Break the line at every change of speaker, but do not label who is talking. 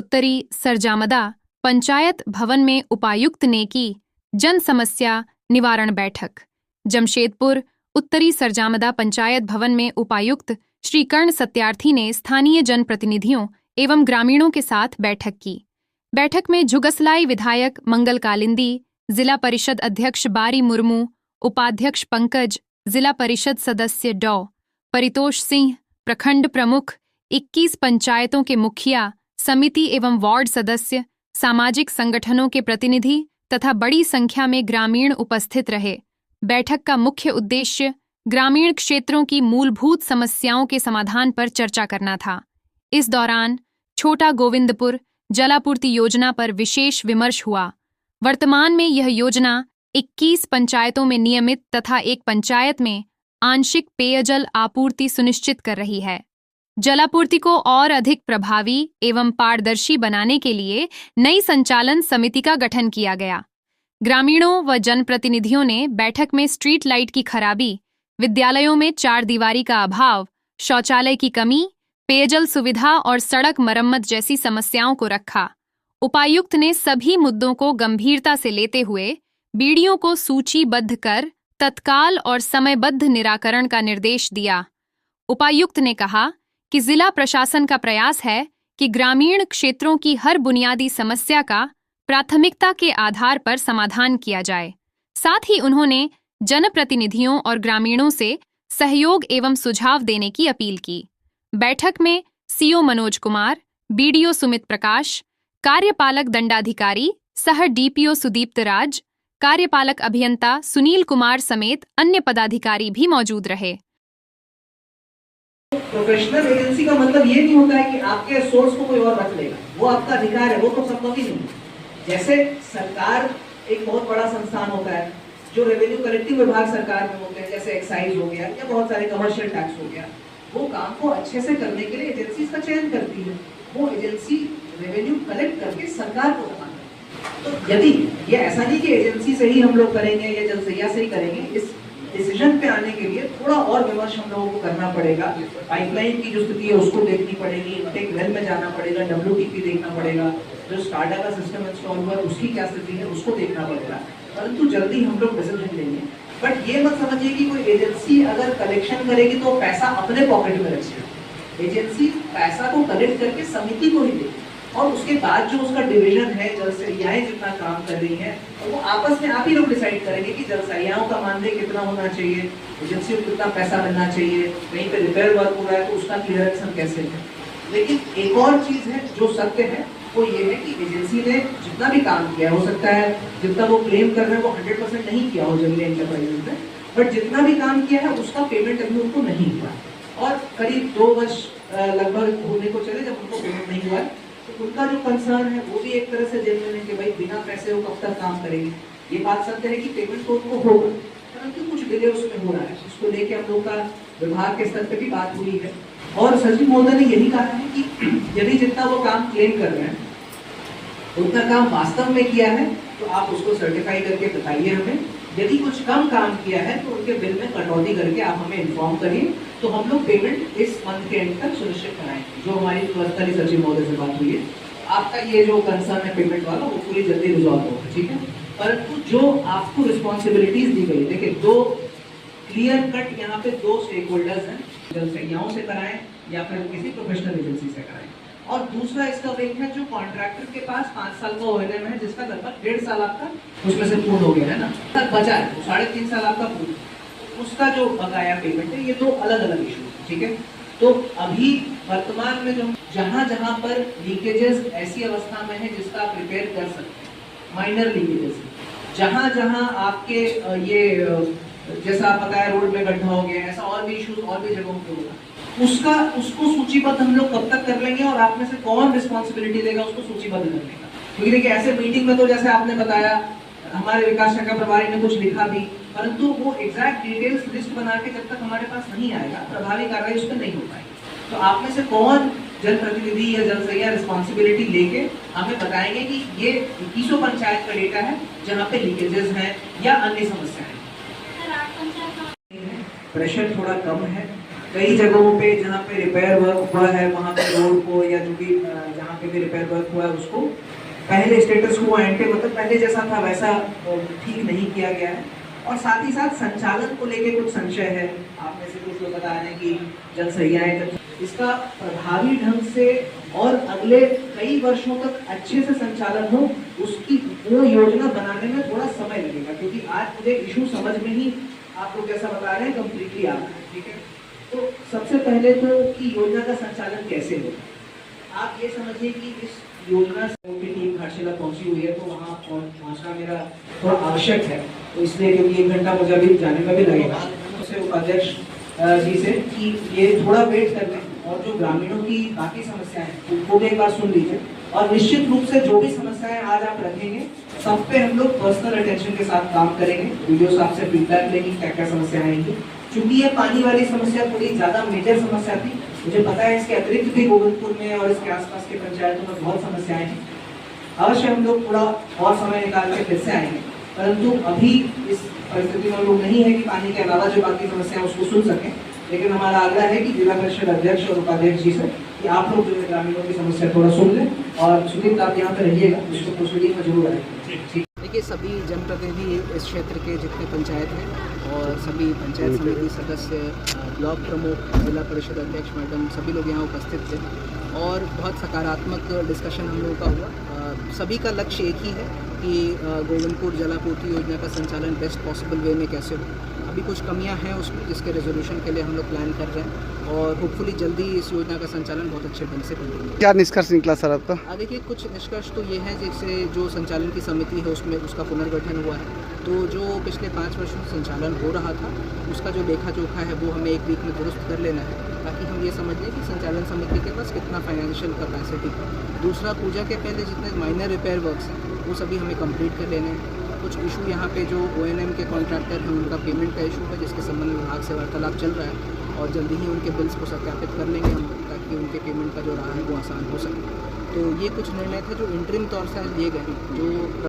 उत्तरी सरजामदा पंचायत भवन में उपायुक्त ने की जन समस्या निवारण बैठक। जमशेदपुर उत्तरी सरजामदा पंचायत भवन में उपायुक्त श्री कर्ण सत्यार्थी ने स्थानीय जनप्रतिनिधियों एवं ग्रामीणों के साथ बैठक की। बैठक में जुगसलाई विधायक मंगल कालिंदी, जिला परिषद अध्यक्ष बारी मुर्मू, उपाध्यक्ष पंकज, जिला परिषद सदस्य डॉ परितोष सिंह, प्रखंड प्रमुख, 21 पंचायतों के मुखिया, समिति एवं वार्ड सदस्य, सामाजिक संगठनों के प्रतिनिधि तथा बड़ी संख्या में ग्रामीण उपस्थित रहे। बैठक का मुख्य उद्देश्य ग्रामीण क्षेत्रों की मूलभूत समस्याओं के समाधान पर चर्चा करना था। इस दौरान छोटा गोविंदपुर जलापूर्ति योजना पर विशेष विमर्श हुआ। वर्तमान में यह योजना 21 पंचायतों में नियमित तथा एक पंचायत में आंशिक पेयजल आपूर्ति सुनिश्चित कर रही है। जलापूर्ति को और अधिक प्रभावी एवं पारदर्शी बनाने के लिए नई संचालन समिति का गठन किया गया। ग्रामीणों व जनप्रतिनिधियों ने बैठक में स्ट्रीट लाइट की खराबी, विद्यालयों में चार दीवारी का अभाव, शौचालय की कमी, पेयजल सुविधा और सड़क मरम्मत जैसी समस्याओं को रखा। उपायुक्त ने सभी मुद्दों को गंभीरता से लेते हुए बीडीओ को सूचीबद्ध कर तत्काल और समयबद्ध निराकरण का निर्देश दिया। उपायुक्त ने कहा कि जिला प्रशासन का प्रयास है कि ग्रामीण क्षेत्रों की हर बुनियादी समस्या का प्राथमिकता के आधार पर समाधान किया जाए। साथ ही उन्होंने जनप्रतिनिधियों और ग्रामीणों से सहयोग एवं सुझाव देने की अपील की। बैठक में सीओ मनोज कुमार, बीडीओ सुमित प्रकाश, कार्यपालक दंडाधिकारी सह डीपीओ सुदीप्त राज, कार्यपालक अभियंता सुनील कुमार समेत अन्य पदाधिकारी भी मौजूद रहे।
प्रोफेशनल एजेंसी का मतलब ये नहीं होता है कि आपके सोर्स को कोई और रख लेगा, वो आपका अधिकार है, वो तो संभव ही नहीं। जैसे सरकार एक बहुत बड़ा संस्थान होता है, जो रेवेन्यू कलेक्टिव विभाग सरकार में होते हैं, जैसे एक्साइज हो गया या बहुत सारे कमर्शियल टैक्स हो गया, वो काम को अच्छे से करने के लिए एजेंसी का चयन करती है। वो एजेंसी रेवेन्यू कलेक्ट करके सरकार को जमा करती है। तो यदि ये ऐसा नहीं कि एजेंसी से ही हम लोग करेंगे या जनसैया से ही करेंगे, इस डिसीजन पे आने के लिए थोड़ा और विमर्श हम लोगों को करना पड़ेगा। पाइपलाइन की जो स्थिति है उसको देखनी पड़ेगी, इंटेक वेल में जाना पड़ेगा, WTP देखना पड़ेगा, जो स्टार्डा का सिस्टम इंस्टॉल हुआ है उसकी क्या स्थिति है उसको देखना पड़ेगा, परंतु जल्दी हम लोग डिसीजन लेंगे। बट ये मत समझिए कि कोई एजेंसी अगर कलेक्शन करेगी तो पैसा अपने पॉकेट में रखेगी। एजेंसी पैसा को कलेक्ट करके समिति को ही देगी और उसके बाद जो उसका डिवीजन है, जलसैयाएं जितना काम कर रही हैं, तो वो आपस में आप ही लोग डिसाइड करेंगे कि जलसैयाओं का मानदेय कितना होना चाहिए, एजेंसी को कितना पैसा मिलना चाहिए, कहीं पे रिपेयर वर्क हो रहा है तो उसका क्लियरेंस हम कैसे लें। लेकिन एक और चीज है जो सत्य है, वो ये है कि एजेंसी ने जितना भी काम किया, हो सकता है जितना वो क्लेम कर रहे हैं वो 100% नहीं किया हो जनरल एंटरप्राइजेज ने, बट जितना भी काम किया है उसका पेमेंट अभी उनको नहीं हुआ और करीब 2 वर्ष लगभग होने को चले जब उनको पेमेंट नहीं हुआ। तो उनका जो कंसर्न है वो भी एक तरह से जेन्युइन है कि भाई बिना पैसे वो कब तक काम करेंगे। ये बात सत्य है कि पेमेंट तो उनको होगा, परंतु कुछ डिले उसमें हो रहा है। उसको लेके हम लोग का विभाग के स्तर पे भी बात हुई है और सचिव महोदय ने यही कहा है कि यदि जितना वो काम क्लेम कर रहे हैं उतना काम वास्तव में किया है तो आप उसको सर्टिफाई करके बताइए हमें। यदि कुछ कम काम किया है तो उनके बिल में कटौती करके आप हमें इन्फॉर्म करिए, तो हम लोग पेमेंट इस मंथ के एंड तक सुनिश्चित कराएंगे। जो हमारी व्यवस्था सचिव महोदय से बात हुई है, आपका ये जो कंसर्न है पेमेंट वाला वो पूरी जल्दी रिजॉल्व होगा, ठीक है। परंतु जो आपको रिस्पॉन्सिबिलिटीज दी गई, देखिए 2 क्लियर कट यहाँ पे 2 स्टेक होल्डर्स हैं, जलसैयाओं से कराएं या फिर किसी प्रोफेशनल एजेंसी से कराएं। और दूसरा इसका विंग है जो कॉन्ट्रैक्टर के पास 5 साल का ओएनएम है, जिसका लगभग 1.5 साल आपका उसमें से पूर्ण हो गया है ना, तक बचा है, तो 3.5 साल आपका पूर्ण, उसका जो बकाया पेमेंट है, ये 2 अलग अलग इशू है, ठीक है। तो अभी वर्तमान में जो जहां पर लीकेजेस ऐसी अवस्था में है जिसका आप रिपेयर कर सकते हैं, माइनर लीकेजेस, जहां आपके ये जैसा आप बताया रोड में गड्ढा हो गया, ऐसा और भी इश्यूज और भी जगहों पे होगा, उसको सूचीबद्ध हम लोग कब तक कर लेंगे और आप में से कौन रिस्पॉन्सिबिलिटी लेगा उसको सूचीबद्ध करने का। क्योंकि देखिए ऐसे मीटिंग में तो जैसे आपने बताया हमारे विकास शाखा प्रभारी ने कुछ लिखा भी, परंतु वो एग्जैक्ट डिटेल्स लिस्ट बना के जब तक हमारे पास नहीं आएगा प्रभावी कार्रवाई उस पर नहीं हो पाएगी। तो आप में से कौन जनप्रतिनिधि या जनसैया रिस्पॉन्सिबिलिटी लेके हमें बताएंगे कि ये 21 पंचायत का डेटा है जहाँ पे लीकेजेस हैं या अन्य समस्याएं। प्रेशर थोड़ा कम है, कई जगहों पे जहाँ पे रिपेयर वर्क हुआ है वहाँ पे रोड को या जो भी जहाँ पे भी रिपेयर वर्क हुआ है उसको पहले स्टेटस को मतलब पहले जैसा था वैसा ठीक नहीं किया गया है। और साथ ही साथ संचालन को लेके कुछ संशय है। आप में से कुछ लोग बता रहे हैं कि जल सहियाएं इसका प्रभावी ढंग से और अगले कई वर्षों तक अच्छे से संचालन हो, उसकी वो योजना बनाने में थोड़ा समय लगेगा, क्योंकि आज मुझे इशू समझ में ही आप लोग जैसा बता रहे हैं कम्प्लीटली आ रहा है। ठीक है, तो सबसे पहले तो कि योजना का संचालन कैसे होगा। आप ये समझिए कि इस योजना की टीम घाटशिला पहुंची हुई है, तो वहाँ पहुँचना मेरा थोड़ा आवश्यक है, तो इसलिए क्योंकि 1 घंटा मुझे अभी जाने में भी लगेगा। उसे उपाध्यक्ष जी से कि ये थोड़ा वेट कर लें और जो ग्रामीणों की बाकी समस्याएं हैं उनको भी एक बार सुन लीजिए, और निश्चित रूप से जो भी समस्याएं आज आप रखेंगे सब पे हम लोग पर्सनल अटेंशन के साथ काम करेंगे। वीडियो साहब से फीडबैक लेंगे क्या क्या समस्याएं आएंगी। चूंकि ये पानी वाली समस्या थोड़ी ज्यादा मेजर समस्या थी, मुझे पता है इसके अतिरिक्त भी गोविंदपुर में और इसके आसपास के पंचायतों में बहुत समस्याएं हैं। अवश्य हम लोग थोड़ा और समय निकाल के फिर से आएंगे, परंतु अभी इस परिस्थिति में हम लोग नहीं है कि पानी के अलावा जो बाकी समस्या है उसको सुन सकें। लेकिन हमारा आग्रह है कि जिला परिषद अध्यक्ष और उपाध्यक्ष जी से कि आप लोग जो है ग्रामीणों की समस्या थोड़ा सुन लें, और सुदीप आप यहाँ पे रहिएगा, उसको प्रोसीडिंग में जरूर आएंगे।
देखिए, सभी जनप्रतिनिधि इस क्षेत्र के जितने पंचायत हैं और सभी पंचायत समिति सदस्य, ब्लॉक प्रमुख, जिला परिषद अध्यक्ष मैडम, सभी लोग यहाँ उपस्थित थे और बहुत सकारात्मक डिस्कशन हम लोगों का हुआ। सभी का लक्ष्य एक ही है कि गोविंदपुर जलापूर्ति योजना का संचालन बेस्ट पॉसिबल वे में कैसे हो। अभी कुछ कमियां हैं उसमें, जिसके रेजोल्यूशन के लिए हम लोग प्लान कर रहे हैं और होपफुली जल्दी इस योजना का संचालन बहुत अच्छे ढंग से करेंगे।
क्या निष्कर्ष निकला सर आपका?
देखिए, कुछ निष्कर्ष तो ये है, जैसे जो संचालन की समिति है उसमें उसका पुनर्गठन हुआ है, तो जो पिछले 5 वर्षों से संचालन हो रहा था उसका जो लेखा जोखा है वो हमें 1 वीक में दुरुस्त कर लेना है, ताकि हम ये समझ लें कि संचालन समिति के पास कितना फाइनेंशियल कैपेसिटी है। दूसरा, पूजा के पहले जितने माइनर रिपेयर वर्क्स हैं वो सभी हमें कंप्लीट कर लेने हैं। कुछ इशू यहाँ पे जो ONM के कॉन्ट्रैक्टर हैं उनका पेमेंट का इशू है, जिसके संबंध में विभाग से वार्तालाप चल रहा है और जल्दी ही उनके बिल्स को सत्यापित कर लेंगे हम, ताकि उनके पेमेंट का जो राह है वो आसान हो सके। तो ये कुछ निर्णय थे जो इंटरिम तौर से लिए गए, जो